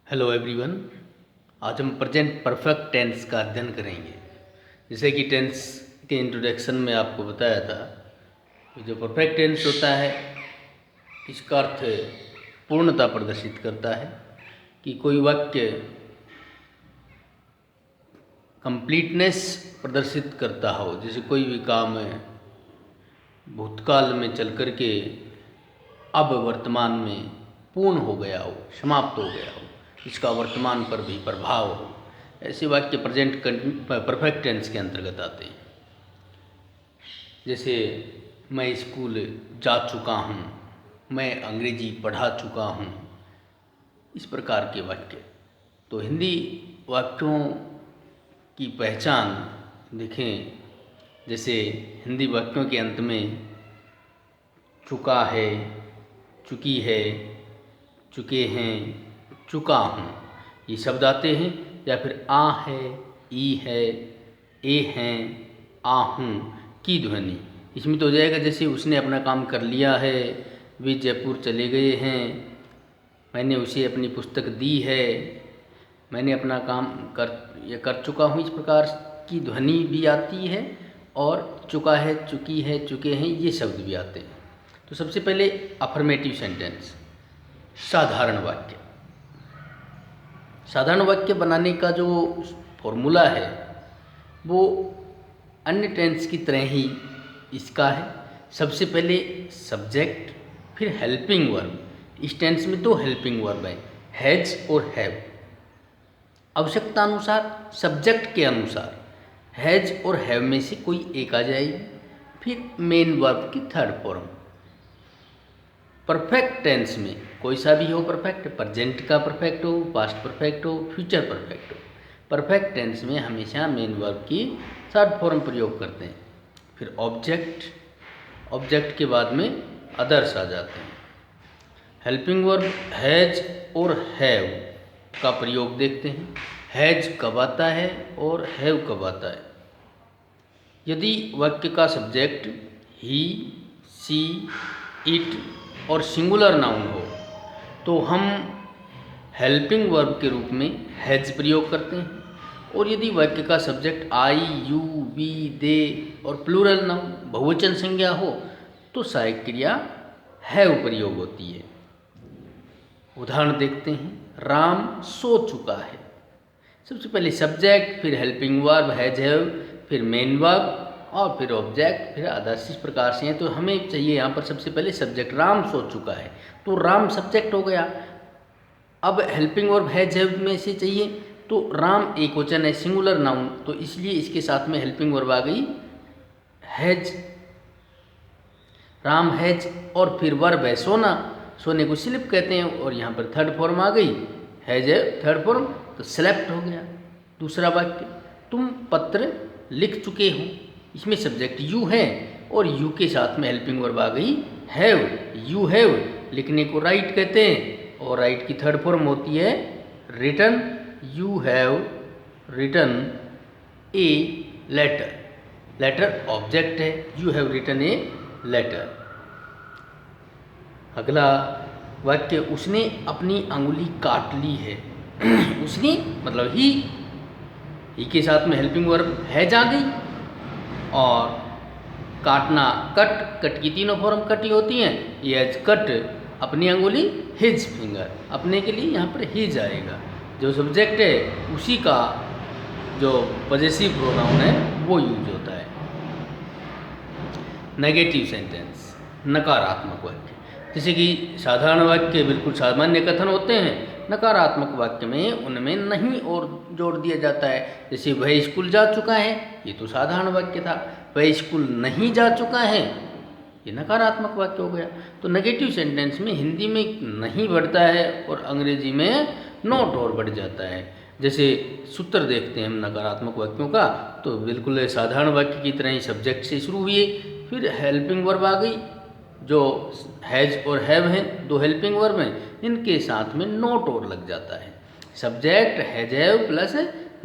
Hello everyone. आज हम present perfect tense का अध्ययन करेंगे। जैसे कि टेंस के इंट्रोडक्शन में आपको बताया था कि जो परफेक्ट टेंस होता है इसका अर्थ पूर्णता प्रदर्शित करता है कि कोई वाक्य कंप्लीटनेस प्रदर्शित करता हो। जैसे कोई भी काम भूतकाल में चल कर के अब वर्तमान में पूर्ण हो गया हो, समाप्त हो गया हो, इसका वर्तमान पर भी प्रभाव हो, ऐसे वाक्य प्रेजेंट परफेक्ट टेंस के अंतर्गत आते हैं। जैसे मैं स्कूल जा चुका हूँ, मैं अंग्रेजी पढ़ा चुका हूँ, इस प्रकार के वाक्य। तो हिंदी वाक्यों की पहचान देखें, जैसे हिंदी वाक्यों के अंत में चुका है, चुकी है, चुके हैं, चुका हूँ, ये शब्द आते हैं। या फिर आ है, ई है, ए हैं, आ हूँ की ध्वनि इसमें तो हो जाएगा। जैसे उसने अपना काम कर लिया है, वे जयपुर चले गए हैं, मैंने उसे अपनी पुस्तक दी है, मैंने अपना काम कर चुका हूँ, इस प्रकार की ध्वनि भी आती है। और चुका है, चुकी है, चुके हैं, ये शब्द भी आते हैं। तो सबसे पहले अफर्मेटिव सेंटेंस, साधारण वाक्य। साधारण वाक्य बनाने का जो फॉर्मूला है वो अन्य टेंस की तरह ही इसका है। सबसे पहले सब्जेक्ट, फिर हेल्पिंग वर्ब। इस टेंस में तो हेल्पिंग वर्ब है, हैज और हैव। आवश्यकता अनुसार, सब्जेक्ट के अनुसार हैज और हैव में से कोई एक आ जाएगी। फिर मेन वर्ब की थर्ड फॉर्म। परफेक्ट टेंस में कोई सा भी हो परफेक्ट, प्रेजेंट का परफेक्ट हो, पास्ट परफेक्ट हो, फ्यूचर परफेक्ट हो, परफेक्ट टेंस में हमेशा मेन वर्ब की थर्ड फॉर्म प्रयोग करते हैं। फिर ऑब्जेक्ट, ऑब्जेक्ट के बाद में अदर्स आ जाते हैं। हेल्पिंग वर्ब हैज और हैव का प्रयोग देखते हैं। हैज कब आता है और हैव कब आता है। यदि वाक्य का सब्जेक्ट ही, सी, इट और सिंगुलर नाउन हो तो हम हेल्पिंग वर्ब के रूप में हैज प्रयोग करते हैं। और यदि वाक्य का सब्जेक्ट आई, यू, वी, दे और प्लूरल नाउन बहुवचन संज्ञा हो तो सहायक क्रिया हैव प्रयोग होती है। उदाहरण देखते हैं। राम सो चुका है। सबसे पहले सब्जेक्ट, फिर हेल्पिंग वर्ब हैज हैव, फिर मेन वर्ब और फिर ऑब्जेक्ट, फिर अदर्स। इस प्रकार से हैं। तो हमें चाहिए यहाँ पर सबसे पहले सब्जेक्ट, राम सो चुका है, तो राम सब्जेक्ट हो गया। अब हेल्पिंग वर्ब हैज हैव में से चाहिए तो राम एक वचन है, सिंगुलर नाउन, तो इसलिए इसके साथ में हेल्पिंग वर्ब आ गई हैज, राम हैज। और फिर वर्ब है सोना, सोने को स्लिप कहते हैं, और यहाँ पर थर्ड फॉर्म आ गई हैज है थर्ड फॉर्म, तो स्लेप्ट हो गया। दूसरा वाक्य, तुम पत्र लिख चुके हो, इसमें सब्जेक्ट यू है और यू के साथ में हेल्पिंग वर्ब आ गई हैव। यू हैव लिखने को राइट कहते हैं, और राइट की थर्ड फॉर्म होती है written. You have written a letter, letter object है, you have written a letter. अगला वाक्य, उसने अपनी अंगुली काट ली है। उसने मतलब ही के साथ में हेल्पिंग वर्ब हैज आ गई, और काटना कट, कट की तीनों फॉर्म कटी होती हैं। ये हैज कट अपनी अंगुली, हिज फिंगर, अपने के लिए यहाँ पर हिज आएगा। जो सब्जेक्ट है उसी का जो पॉजेसिव प्रोनाउन है वो यूज होता है। नेगेटिव सेंटेंस, नकारात्मक वाक्य। जैसे कि साधारण वाक्य बिल्कुल सामान्य कथन होते हैं, नकारात्मक वाक्य में उनमें नहीं और जोड़ दिया जाता है। जैसे वह स्कूल जा चुका है, ये तो साधारण वाक्य था। वह स्कूल नहीं जा चुका है, ये नकारात्मक वाक्य हो गया। तो नेगेटिव सेंटेंस में हिंदी में नहीं बढ़ता है और अंग्रेजी में नॉट और बढ़ जाता है। जैसे सूत्र देखते हैं हम नकारात्मक वाक्यों का, तो बिल्कुल साधारण वाक्य की तरह ही सब्जेक्ट से शुरू हुए, फिर हेल्पिंग वर्ब आ गई, जो हैज और हैव हैं, दो हेल्पिंग वर्ब हैं, इनके साथ में नॉट और लग जाता है। Subject has have plus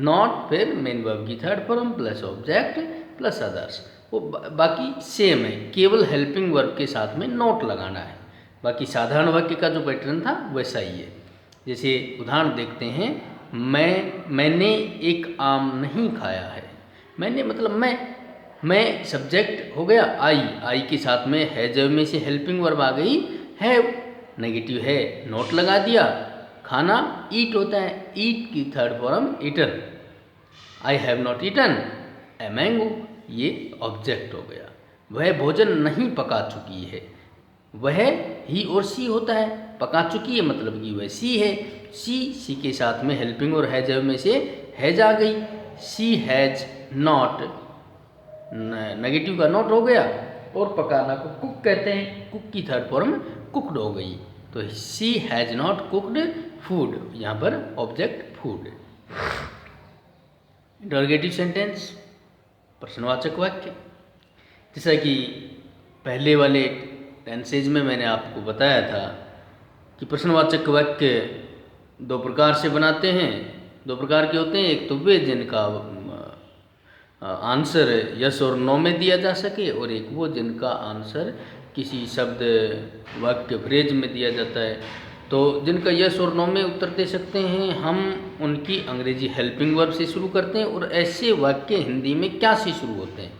not, फिर मेन वर्ब की third form plus object plus others. वो बाकी सेम है, केवल हेल्पिंग वर्ब के साथ में नॉट लगाना है। बाकी साधारण वाक्य का जो पैटर्न था वैसा ही है। जैसे उदाहरण देखते हैं, मैंने एक आम नहीं खाया है। मैंने मतलब मैं सब्जेक्ट हो गया, आई के साथ में हैज में से हेल्पिंग वर्ब आ गई हैव, नेगेटिव है नॉट लगा दिया। खाना ईट होता है, ईट की third form eaten, I have not eaten a mango, ये ऑब्जेक्ट हो गया। वह भोजन नहीं पका चुकी है, वह ही और सी होता है, पका चुकी है मतलब कि वह सी है। सी के साथ में हेल्पिंग और हैज में से हैज आ गई। सी हैज नॉट, नेगेटिव का नॉट हो गया, और पकाना को कुक कहते हैं, कुक की थर्ड फॉर्म कुकड हो गई। तो सी हैज नॉट कुकड फूड, यहाँ पर ऑब्जेक्ट फूड। इंटरोगेटिव सेंटेंस, प्रश्नवाचक वाक्य, जैसा कि पहले वाले टेंसेज में मैंने आपको बताया था कि प्रश्नवाचक वाक्य दो प्रकार से बनाते हैं, दो प्रकार के होते हैं। एक तो वे जिनका आंसर यस और नो में दिया जा सके, और एक वो जिनका आंसर किसी शब्द वाक्य फ्रेज में दिया जाता है। तो जिनका यस और नो में उत्तर दे सकते हैं, हम उनकी अंग्रेजी हेल्पिंग वर्ब से शुरू करते हैं। और ऐसे वाक्य हिंदी में क्या से शुरू होते हैं,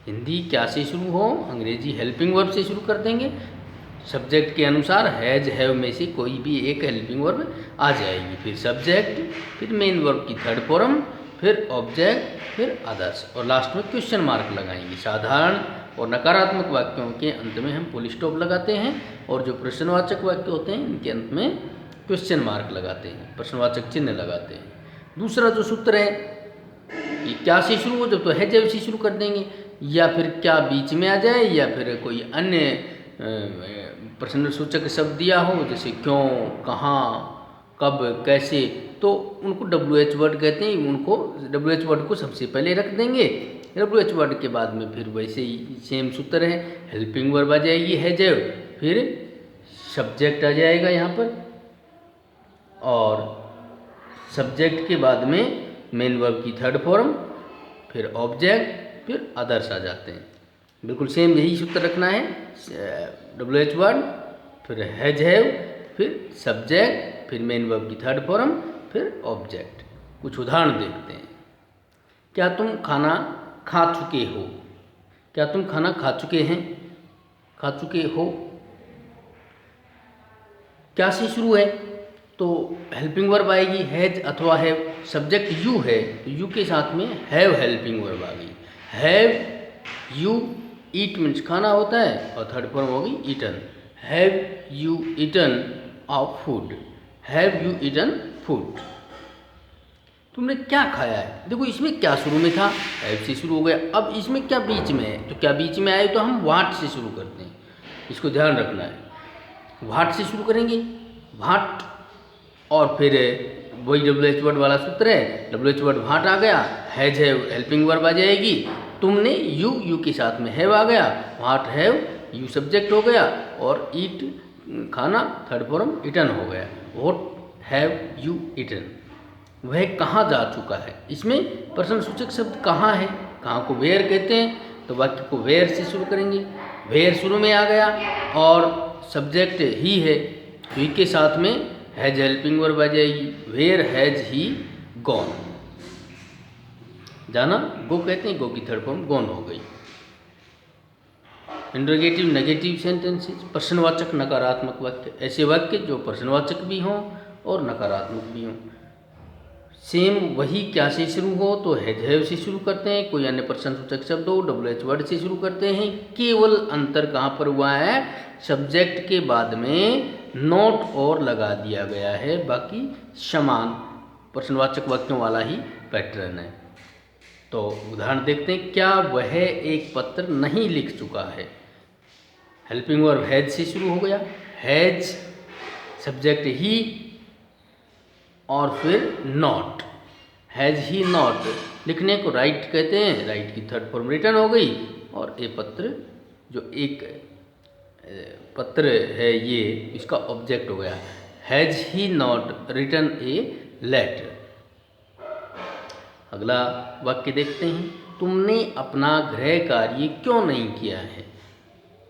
हिंदी क्या से शुरू हो, अंग्रेजी हेल्पिंग वर्ब से शुरू कर देंगे। सब्जेक्ट के अनुसार हैज हैव में से कोई भी एक हेल्पिंग वर्ब आ जाएगी, फिर सब्जेक्ट, फिर मेन वर्ब की थर्ड फॉर्म, फिर ऑब्जेक्ट, फिर अदर्स, और लास्ट में क्वेश्चन मार्क लगाएंगे। साधारण और नकारात्मक वाक्यों के अंत में हम फुल स्टॉप लगाते हैं, और जो प्रश्नवाचक वाक्य होते हैं इनके अंत में क्वेश्चन मार्क लगाते हैं, प्रश्नवाचक चिन्ह लगाते हैं। दूसरा जो सूत्र है कि क्या से शुरू हो, जब तो हैज हैव से शुरू कर देंगे, या फिर क्या बीच में आ जाए, या फिर कोई अन्य प्रश्न सूचक शब्द दिया हो, जैसे क्यों, कहाँ, कब, कैसे, तो उनको WH वर्ड कहते हैं। उनको WH वर्ड को सबसे पहले रख देंगे, WH वर्ड के बाद में फिर वैसे ही सेम सूत्र है, हेल्पिंग वर्ब आ जाएगी हैज हैव, फिर सब्जेक्ट आ जाएगा यहाँ पर, और सब्जेक्ट के बाद में मेन वर्ब की थर्ड फॉर्म, फिर ऑब्जेक्ट, फिर अदर्स आ जाते हैं। बिल्कुल सेम यही सूत्र रखना है, WH वर्ड, फिर हैज हैव, फिर सब्जेक्ट, फिर मेन वर्ब की थर्ड फॉर्म, फिर ऑब्जेक्ट। कुछ उदाहरण देखते हैं। क्या तुम खाना खा चुके हो, क्या तुम खाना खा चुके हैं, खा चुके हो, क्या से शुरू है, तो हेल्पिंग वर्ब आएगी हैज अथवा हैव। सब्जेक्ट यू है, तो यू के साथ में हैव हेल्पिंग वर्ब आ गई, हैव यू, ईट मीन्स खाना होता है, और थर्ड फॉर्म हो गई eaten, have you eaten of food, have you eaten food, तुमने क्या खाया है। देखो इसमें क्या शुरू में था, हैव से शुरू हो गया। अब इसमें क्या बीच में है, तो क्या बीच में आए तो हम व्हाट से शुरू करते हैं, इसको ध्यान रखना है। व्हाट से शुरू करेंगे, व्हाट, और फिर वही WH वर्ड वाला सूत्र है, WH वर्ड व्हाट आ गया, हैज हैव हेल्पिंग वर्ब आ जाएगी, तुमने यू के साथ में हैव आ गया, व्हाट हैव यू सब्जेक्ट हो गया, और ईट खाना थर्ड फॉर्म ईटन हो गया, व्हाट हैव यू ईटन। वह कहाँ जा चुका है, इसमें प्रश्न सूचक शब्द कहाँ है, कहाँ को वेयर कहते हैं, तो वाक्य को वेयर से शुरू करेंगे। वेयर शुरू में आ गया, और सब्जेक्ट ही है, तो ही के साथ में हैज हेल्पिंग वर्ब आ जाएगी, वेयर हैज ही गॉन, जाना गो कहते हैं, गो की थर्ड फॉर्म गॉन हो गई। इंटरोगेटिव नेगेटिव सेंटेंसेस, प्रश्नवाचक नकारात्मक वाक्य, ऐसे वाक्य जो प्रश्नवाचक भी हों और नकारात्मक भी हों। सेम वही क्या से शुरू हो, तो हैज हैव से शुरू करते हैं, कोई अन्य प्रश्नसूचक शब्द हो WH वर्ड से शुरू करते हैं। केवल अंतर कहाँ पर हुआ है, सब्जेक्ट के बाद में नॉट और लगा दिया गया है, बाकी समान प्रश्नवाचक वाक्यों वाला ही पैटर्न है। तो उदाहरण देखते हैं। क्या वह एक पत्र नहीं लिख चुका है, हेल्पिंग वर्ब हैज से शुरू हो गया, हैज सब्जेक्ट ही, और फिर नॉट, हैज ही नॉट, लिखने को राइट कहते हैं, राइट की थर्ड फॉर्म रिटर्न हो गई, और ए पत्र, जो एक पत्र है ये, इसका ऑब्जेक्ट हो गया, has he not return a letter. अगला वाक्य देखते हैं। तुमने अपना गृह कार्य क्यों नहीं किया है,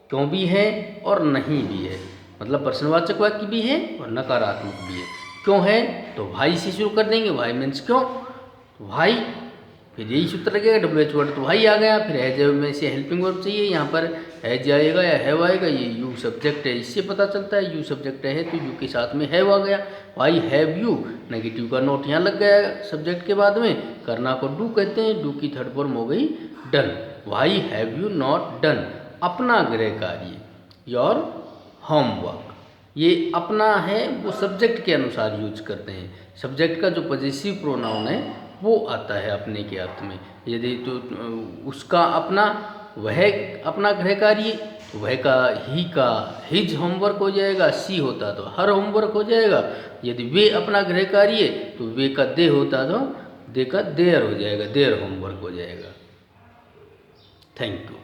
क्यों भी है और नहीं भी है, मतलब प्रश्नवाचक वाक्य भी है और नकारात्मक भी है। क्यों है तो वाई से शुरू कर देंगे, वाई मीन्स क्यों, वाई, फिर यही सूत्र लगेगा, WH वर्ड तो वाई आ गया। फिर हैज में से हेल्पिंग वर्ब चाहिए, यहाँ पर हैज आएगा या हैव आएगा, ये यू सब्जेक्ट है, इससे पता चलता है। यू सब्जेक्ट है तो यू के साथ में हैव आ गया, वाई हैव यू, नेगेटिव का नोट यहाँ लग गया सब्जेक्ट के बाद में। करना को डू कहते हैं, डू की थर्ड फॉर्म हो गई done, why have you not done, अपना गृह कार्य, योर होमवर्क। ये अपना है वो सब्जेक्ट के अनुसार यूज करते हैं, सब्जेक्ट का जो पॉजेसिव प्रोनाउन है वो आता है अपने के अर्थ में। यदि तो उसका अपना, वह अपना गृह कार्य, तो वह का, ही का हिज होमवर्क हो जाएगा, सी होता तो हर होमवर्क हो जाएगा। यदि वे अपना गृह कार्य, तो वे का दे होता तो दे का देयर हो जाएगा, देयर होमवर्क हो जाएगा। Thank you.